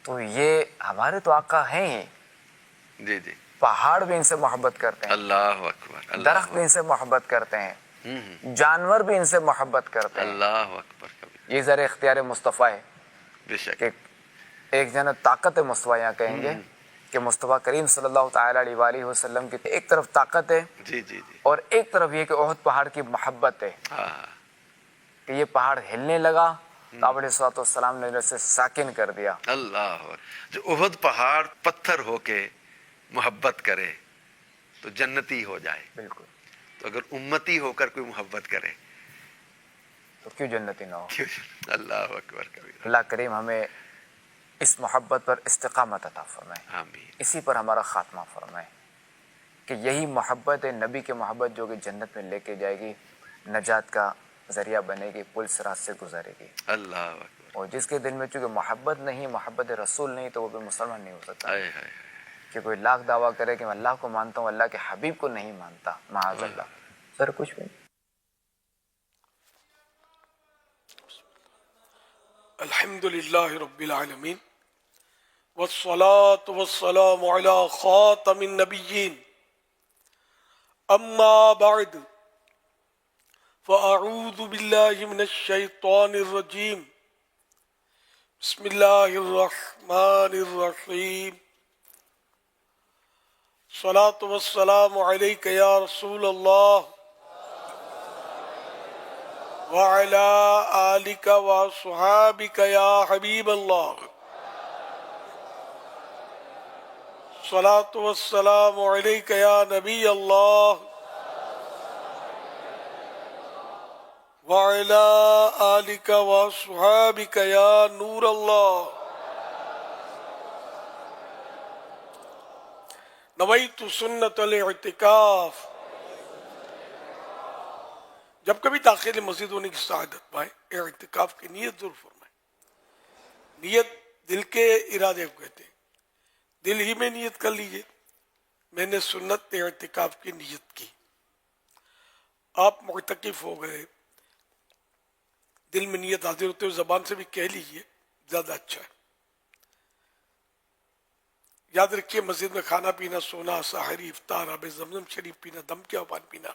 تو یہ ہمارے تو آقا ہیں ہی. جی جی. پہاڑ بھی ان سے محبت کرتے ہیں, اللہ اکبر. درخت بھی ان سے محبت کرتے ہیں, جانور بھی ان سے محبت کرتے ہیں. اللہ اکبر. یہ ذرا اختیار مصطفیٰ ہے. بے شک. ایک جنا طاقت مصطفیٰ یہاں کہیں گے کہ مصطفیٰ کریم صلی اللہ تعالیٰ علیہ وآلہ وسلم کی ایک طرف طاقت ہے جی جی جی, اور ایک طرف یہ کہ احد پہاڑ کی محبت ہے کہ یہ پہاڑ ہلنے لگا تو آپ علیہ السلام نے اسے ساکن کر دیا. اللہ. جو احد پہاڑ پتھر ہو کے محبت کرے تو جنتی ہو جائے. بالکل. تو اگر امتی ہو کر کوئی محبت کرے تو کیوں جنتی نہ ہو. اللہ اکبر. اللہ کریم ہمیں اس محبت پر استقامت عطا فرمائے, آمین. اسی پر ہمارا خاتمہ فرمائے کہ یہی محبت ہے نبی کی محبت جو کہ جنت میں لے کے جائے گی, نجات کا ذریعہ بنے گی, پل صراط سے گزارے گی. اللہ اکبر. اور جس کے دل میں چونکہ محبت نہیں, محبت رسول نہیں, تو وہ بھی مسلمان نہیں ہو سکتا. کہ کوئی لاکھ دعویٰ کرے کہ میں اللہ کو مانتا ہوں, اللہ کے حبیب کو نہیں مانتا, معاذ اللہ. سر کچھ بھی. الحمد للہ رب العالمین والصلاة والسلام على خاتم النبیین اما بعد فاعوذ باللہ من الشیطان الرجیم بسم اللہ الرحمن الرحیم الصلاة والسلام علیک یا رسول اللہ وعلى آلك وصحابك يا حبيب الله الصلاة والسلام عليك يا نبي الله وعلى آلك وصحابك يا نور الله نويت سنة الاعتكاف. جب کبھی داخل مسجد ہونے کی سعادت پائے اعتکاف کی نیت ضرور فرمائیں. نیت دل کے ارادے کو کہتے ہیں, دل ہی میں نیت کر لیجئے میں نے سنت اعتکاف کی نیت کی. آپ معتکف ہو گئے, دل میں نیت حاضر ہوتے ہوئے زبان سے بھی کہہ لیجئے, زیادہ اچھا ہے. یاد رکھیے مسجد میں کھانا پینا, سونا, سحری, افطار, آب زمزم شریف پینا, دم کیا پانی پینا,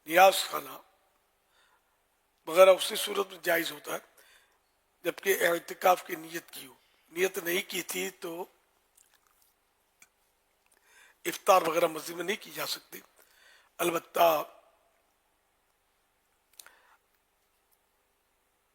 نیاز کھانا وغیرہ اسی صورت میں جائز ہوتا ہے جبکہ اعتکاف کی نیت کی ہو. نیت نہیں کی تھی تو افطار وغیرہ مسجد میں نہیں کی جا سکتی. البتہ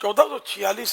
1446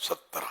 17।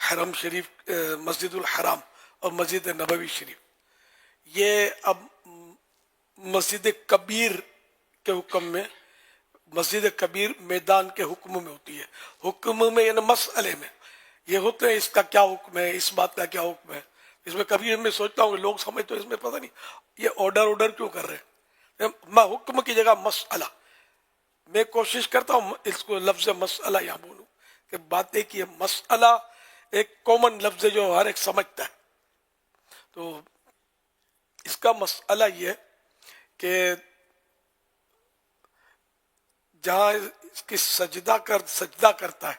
حرم شریف مسجد الحرام اور مسجد نبوی شریف، یہ اب مسجد کبیر کے حکم میں، مسجد کبیر میدان کے حکم میں ہوتی ہے، حکم میں یعنی مسئلے میں یہ ہوتے ہیں، اس کا کیا حکم ہے، اس بات کا کیا حکم ہے. اس میں کبھی میں سوچتا ہوں کہ لوگ سمجھتے ہیں اس میں پتہ نہیں یہ آرڈر کیوں کر رہے ہیں. میں حکم کی جگہ مسئلہ، میں کوشش کرتا ہوں اس کو لفظ مسئلہ یہاں بولوں کہ باتیں کی مسئلہ ایک کامن لفظ ہے جو ہر ایک سمجھتا ہے. تو اس کا مسئلہ یہ ہے کہ جہاں اس کی سجدہ کرتا ہے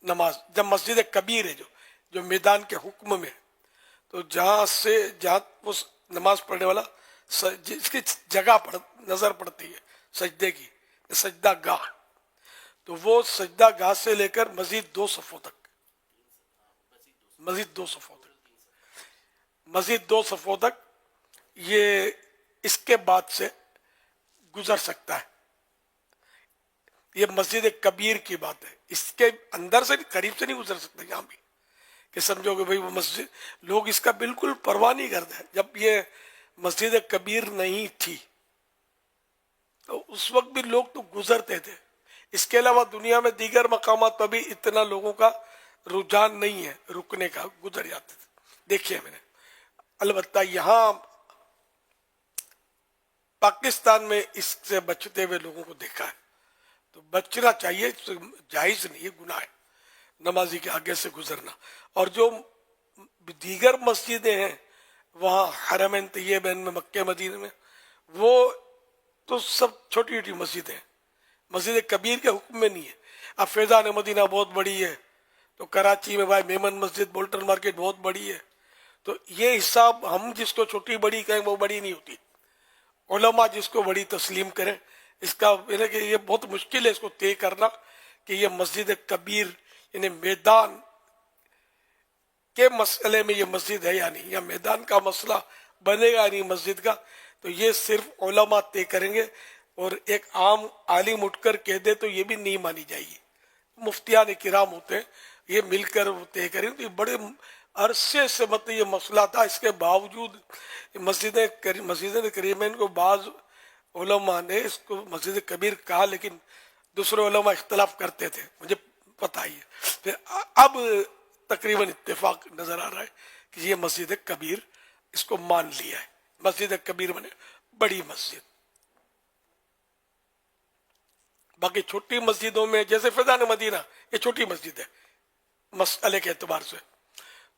نماز، جب مسجد کبیر ہے جو میدان کے حکم میں ہے، تو جہاں وہ نماز پڑھنے والا جس کی جگہ نظر پڑتی ہے سجدے کی، سجدہ گاہ، تو وہ سجدہ گاہ سے لے کر مزید 2 صفوں تک، مزید 2 صفوں تک یہ اس کے بعد سے گزر سکتا ہے. یہ مسجد کبیر کی بات ہے، اس کے اندر سے قریب سے نہیں گزر سکتا. یہاں بھی کہ سمجھو کہ بھئی وہ مسجد، لوگ اس کا بالکل پرواہ نہیں کرتے ہیں. جب یہ مسجد کبیر نہیں تھی تو اس وقت بھی لوگ تو گزرتے تھے. اس کے علاوہ دنیا میں دیگر مقامات پر بھی اتنا لوگوں کا رجحان نہیں ہے رکنے کا، گزر جاتے تھے. دیکھیے میں نے البتہ یہاں پاکستان میں اس سے بچتے ہوئے لوگوں کو دیکھا ہے، تو بچنا چاہیے، جائز نہیں ہے، گناہ ہے نمازی کے آگے سے گزرنا. اور جو دیگر مسجدیں ہیں وہاں حرمین طیبین میں، مکہ مدینہ میں، وہ تو سب چھوٹی چھوٹی مسجدیں ہیں، مسجد کبیر کے حکم میں نہیں ہے. اب فیضان مدینہ بہت بڑی ہے، تو کراچی میں بھائی میمن مسجد، بولٹن مارکیٹ بہت بڑی ہے. تو یہ حساب ہم جس کو چھوٹی بڑی کہیں وہ بڑی نہیں ہوتی. علماء جس کو بڑی تسلیم کریں، اس کا یعنی کہ یہ بہت مشکل ہے اس کو طے کرنا کہ یہ مسجد کبیر یعنی میدان کے مسئلے میں یہ مسجد ہے یا نہیں، یا میدان کا مسئلہ بنے گا نہیں مسجد کا. تو یہ صرف علماء طے کریں گے، اور ایک عام عالم اٹھ کر کہہ دے تو یہ بھی نہیں مانی جائے گی. مفتیان کرام ہوتے ہیں، یہ مل کر وہ طے کریں. تو یہ بڑے عرصے سے مطلب یہ مسئلہ تھا. اس کے باوجود مسجد کریمین کو بعض علماء نے اس کو مسجد کبیر کہا، لیکن دوسرے علماء اختلاف کرتے تھے، مجھے پتہ ہی ہے. پھر اب تقریباً اتفاق نظر آ رہا ہے کہ یہ مسجد کبیر اس کو مان لیا ہے. مسجد کبیر میں بڑی مسجد. باقی چھوٹی مسجدوں میں جیسے فیضان مدینہ یہ چھوٹی مسجد ہے مسئلے کے اعتبار سے.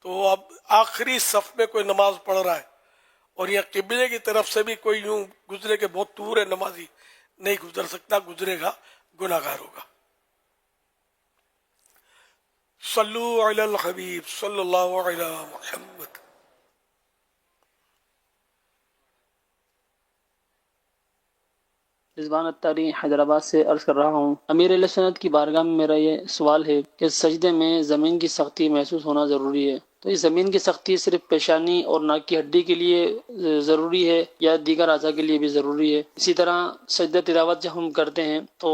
تو اب آخری صف میں کوئی نماز پڑھ رہا ہے اور یہ قبلے کی طرف سے بھی کوئی یوں گزرے کہ بہت دور ہے، نمازی نہیں گزر سکتا، گزرے گا گناہگار ہوگا. صلو علی الحبیب صلی اللہ علی محمد. رضوان اتاری حیدرآباد سے عرض کر رہا ہوں. امیر اہل سنت کی بارگاہ میں میرا یہ سوال ہے کہ سجدے میں زمین کی سختی محسوس ہونا ضروری ہے، تو اس زمین کی سختی صرف پیشانی اور ناک کی ہڈی کے لیے ضروری ہے یا دیگر اعضاء کے لیے بھی ضروری ہے؟ اسی طرح سجدہ تلاوت جب ہم کرتے ہیں تو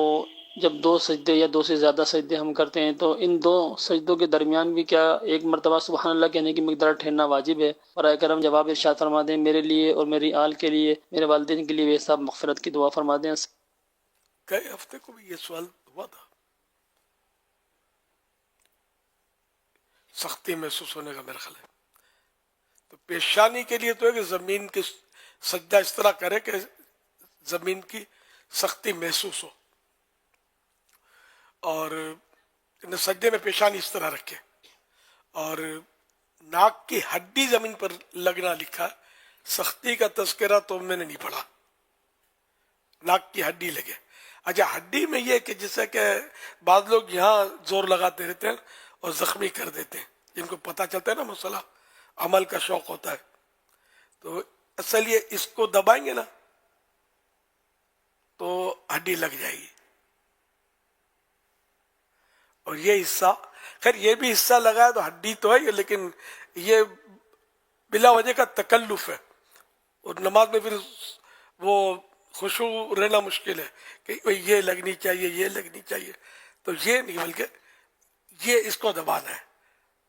جب 2 سجدے یا 2 سے زیادہ سجدے ہم کرتے ہیں تو ان 2 سجدوں کے درمیان بھی کیا ایک مرتبہ سبحان اللہ کہنے کی مقدار ٹھہرنا واجب ہے؟ برائے کرم جواب ارشاد فرما دیں. میرے لیے اور میری آل کے لیے، میرے والدین کے لیے بھی صاحب مغفرت کی دعا فرما دیں. کئی ہفتے کو بھی یہ سوال ہوا تھا، سختی محسوس ہونے کا میرا خیال ہے. تو پیشانی کے لیے تو ہے کہ زمین کی سجدہ اس طرح کرے کہ زمین کی سختی محسوس ہو، اور سجدے میں پیشانی اس طرح رکھے. اور ناک کی ہڈی زمین پر لگنا لکھا ہے، سختی کا تذکرہ تو میں نے نہیں پڑھا. ناک کی ہڈی لگے. اچھا ہڈی میں یہ کہ جیسے کہ بعض لوگ یہاں زور لگاتے رہتے ہیں اور زخمی کر دیتے ہیں، جن کو پتہ چلتا ہے نا مسئلہ، عمل کا شوق ہوتا ہے، تو اصل یہ اس کو دبائیں گے نا تو ہڈی لگ جائے گی. اور یہ حصہ، خیر یہ بھی حصہ لگا ہے تو ہڈی تو ہے، لیکن یہ بلا وجہ کا تکلف ہے، اور نماز میں پھر وہ خشوع رہنا مشکل ہے کہ یہ لگنی چاہیے، یہ لگنی چاہیے. تو یہ نہیں، بلکہ یہ اس کو دبانا ہے.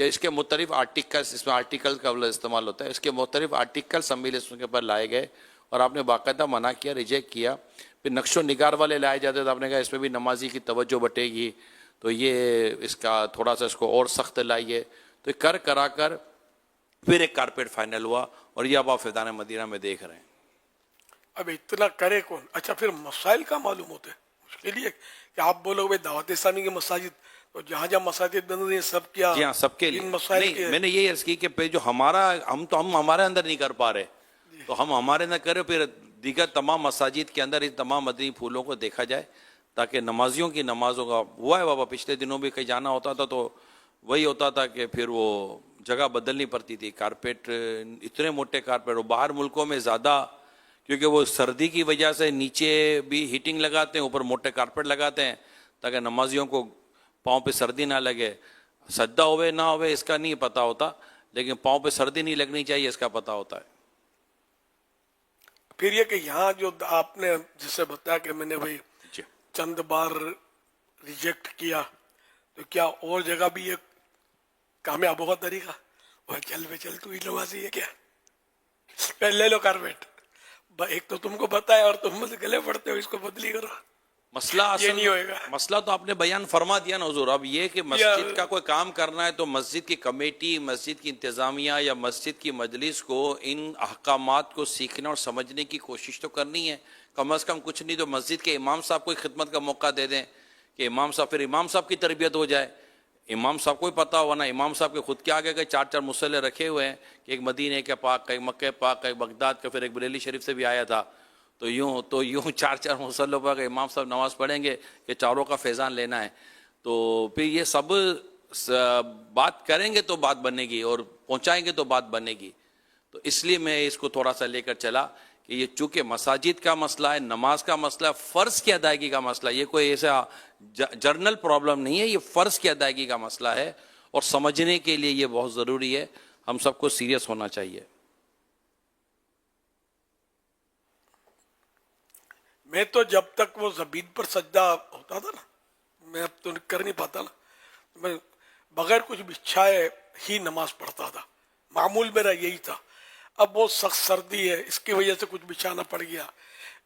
یا اس کے مختلف آرٹیکلز، اس میں آرٹیکل کا استعمال ہوتا ہے، اس کے مختلف آرٹیکلز امیرل کے اوپر لائے گئے اور آپ نے باقاعدہ منع کیا، ریجیکٹ کیا. پھر نقش و نگار والے لائے جاتے تو آپ نے کہا اس میں بھی نمازی کی توجہ بٹے گی، تو یہ اس کا تھوڑا سا اس کو اور سخت لائیے. تو کرا کر پھر ایک کارپیٹ فائنل ہوا اور یہ اب آپ فیضان مدینہ میں دیکھ رہے ہیں. اب اتنا کرے کون؟ اچھا پھر مسائل کا معلوم ہوتے ہیں مشکل یہ کہ آپ بولو بھائی دعوت اسلامی کے مساجد، تو جہاں جہاں مساجد بن رہی ہیں سب کیا؟ جی ہاں، سب کے لیے. نہیں، میں نے یہی عرض کی کہ جو ہم ہمارے اندر نہیں کر پا رہے تو ہم ہمارے اندر کریں، پھر دیگر تمام مساجد کے اندر ان تمام مدنی پھولوں کو دیکھا جائے تاکہ نمازیوں کی نمازوں کا ہوا ہے. بابا پچھلے دنوں بھی کہیں جانا ہوتا تھا تو وہی ہوتا تھا کہ پھر وہ جگہ بدلنی پڑتی تھی. کارپیٹ اتنے موٹے کارپیٹ، اور باہر ملکوں میں زیادہ، کیونکہ وہ سردی کی وجہ سے نیچے بھی ہیٹنگ لگاتے ہیں، اوپر موٹے کارپیٹ لگاتے ہیں تاکہ نمازیوں کو پاؤں پہ سردی نہ لگے. سجدہ ہوئے نہ ہوئے اس کا نہیں پتہ ہوتا، لیکن پاؤں پہ سردی نہیں لگنی چاہیے اس کا پتہ ہوتا ہے. پھر یہ کہ یہاں جو آپ نے جسے بتایا کہ میں نے بھائی چند بار ریجیکٹ کیا، تو کیا اور جگہ بھی یہ کامیاب ہوگا طریقہ؟ وہ چل بے چل تو ہی نمازی ہے کیا، پہلے لے لو کارپیٹ، ایک تو تم کو پتا ہے اور تم مجھے گلے پڑتے ہو، اس کو بدلی کرو. مسئلہ یہ نہیں ہوئے گا. مسئلہ تو آپ نے بیان فرما دیا نا حضور. اب یہ کہ مسجد کا کوئی کام کرنا ہے تو مسجد کی کمیٹی، مسجد کی انتظامیہ یا مسجد کی مجلس کو ان احکامات کو سیکھنے اور سمجھنے کی کوشش تو کرنی ہے. کم از کم کچھ نہیں تو مسجد کے امام صاحب کو خدمت کا موقع دے دیں کہ امام صاحب کی تربیت ہو جائے. امام صاحب کو ہی پتہ ہوا نا، امام صاحب کے خود کے آگے کے 4 مصلے رکھے ہوئے ہیں کہ ایک مدینے کے پاک، ایک مکہ پاک، ایک بغداد کا، پھر ایک بریلی شریف سے بھی آیا تھا. تو یوں 4 مصلوں پر امام صاحب نماز پڑھیں گے کہ چاروں کا فیضان لینا ہے. تو پھر یہ سب بات کریں گے تو بات بنے گی اور پہنچائیں گے تو بات بنے گی. تو اس لیے میں اس کو تھوڑا سا لے کر چلا کہ یہ چونکہ مساجد کا مسئلہ ہے، نماز کا مسئلہ ہے، فرض کی ادائیگی کا مسئلہ، یہ کوئی ایسا جرنل پرابلم نہیں ہے، یہ فرض کی ادائیگی کا مسئلہ ہے اور سمجھنے کے لیے یہ بہت ضروری ہے. ہم سب کو سیریس ہونا چاہیے. میں تو جب تک وہ زمین پر سجدہ ہوتا تھا نا، میں اب تو کر نہیں پاتا نا، میں بغیر کچھ بچھائے ہی نماز پڑھتا تھا، معمول میرا یہی تھا. اب وہ سخت سردی ہے، اس کی وجہ سے کچھ بچھانا پڑ گیا،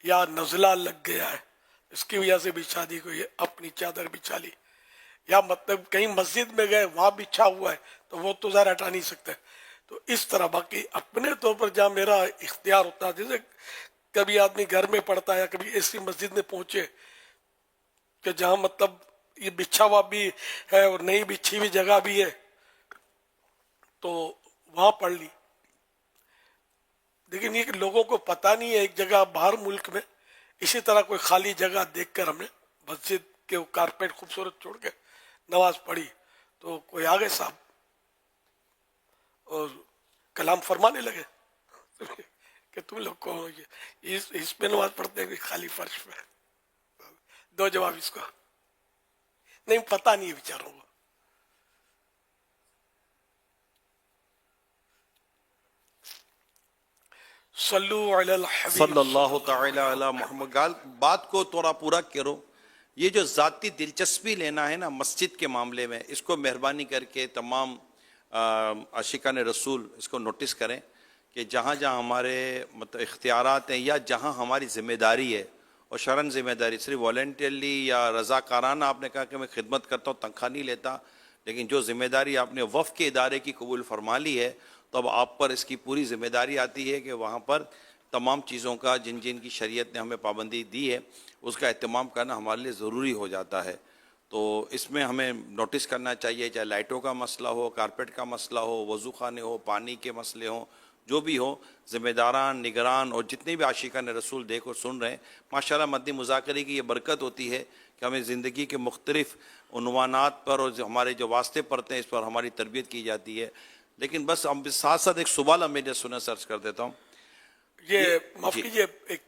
یا نزلہ لگ گیا ہے اس کی وجہ سے بچھا دی، کوئی اپنی چادر بچھا لی، یا مطلب کہیں مسجد میں گئے وہاں بچھا ہوا ہے تو وہ تو ظاہر ہٹا نہیں سکتے. تو اس طرح باقی اپنے طور پر جہاں میرا اختیار ہوتا ہے، جیسے کبھی آدمی گھر میں پڑھتا ہے یا کبھی ایسی مسجد میں پہنچے کہ جہاں مطلب یہ بچھا ہوا بھی ہے اور نئی بچھی ہوئی جگہ بھی ہے تو وہاں پڑھ لی. لیکن یہ کہ لوگوں کو پتہ نہیں ہے، ایک جگہ باہر ملک میں اسی طرح کوئی خالی جگہ دیکھ کر ہم نے مسجد کے کارپیٹ خوبصورت چھوڑ کے نماز پڑھی تو کوئی آگے صاحب اور کلام فرمانے لگے کہ تم لوگ کون ہو، اس پہ نماز پڑھتے ہیں خالی فرش پہ. 2 جواب اس کو نہیں پتہ نہیں ہے بیچاروں کو. صلو علی الحبیب صلی اللہ تعالی علی محمد. بات کو تھوڑا پورا کرو. یہ جو ذاتی دلچسپی لینا ہے نا مسجد کے معاملے میں، اس کو مہربانی کر کے تمام عاشقان رسول اس کو نوٹس کریں کہ جہاں جہاں ہمارے اختیارات ہیں یا جہاں ہماری ذمہ داری ہے، اور شرعاً ذمہ داری صرف والنٹیرلی یا رضاکارانہ آپ نے کہا کہ میں خدمت کرتا ہوں، تنخواہ نہیں لیتا، لیکن جو ذمہ داری آپ نے وقف کے ادارے کی قبول فرما لی ہے تو اب آپ پر اس کی پوری ذمہ داری آتی ہے کہ وہاں پر تمام چیزوں کا جن کی شریعت نے ہمیں پابندی دی ہے اس کا اہتمام کرنا ہمارے لیے ضروری ہو جاتا ہے. تو اس میں ہمیں نوٹس کرنا چاہیے، چاہے لائٹوں کا مسئلہ ہو، کارپیٹ کا مسئلہ ہو، وضو خانے ہو، پانی کے مسئلے ہوں، جو بھی ہو، ذمہ داران، نگران اور جتنے بھی عاشقان رسول دیکھ اور سن رہے ہیں، ماشاءاللہ مدنی مذاکرے کی یہ برکت ہوتی ہے کہ ہمیں زندگی کے مختلف عنوانات پر اور ہمارے جو واسطے پڑتے ہیں اس پر ہماری تربیت کی جاتی ہے. لیکن بس ہم ساتھ ساتھ ایک سوال ہم میرے سنیں سرچ کر دیتا ہوں. یہ معاف کیجیے، ایک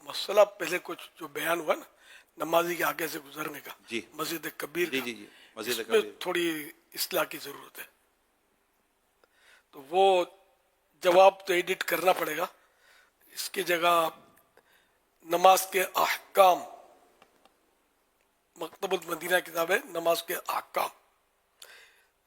مسئلہ پہلے کچھ جو بیان ہوا نا نمازی کے آگے سے گزرنے کا، جی مسجد کبیر جی جی جی مسجد اس میں کبیر تھوڑی اصلاح کی ضرورت ہے. تو وہ جواب تو ایڈٹ کرنا پڑے گا، اس کی جگہ نماز کے احکام، مکتب المدینہ کتاب ہے نماز کے احکام،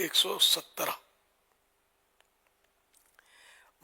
117।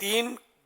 3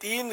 3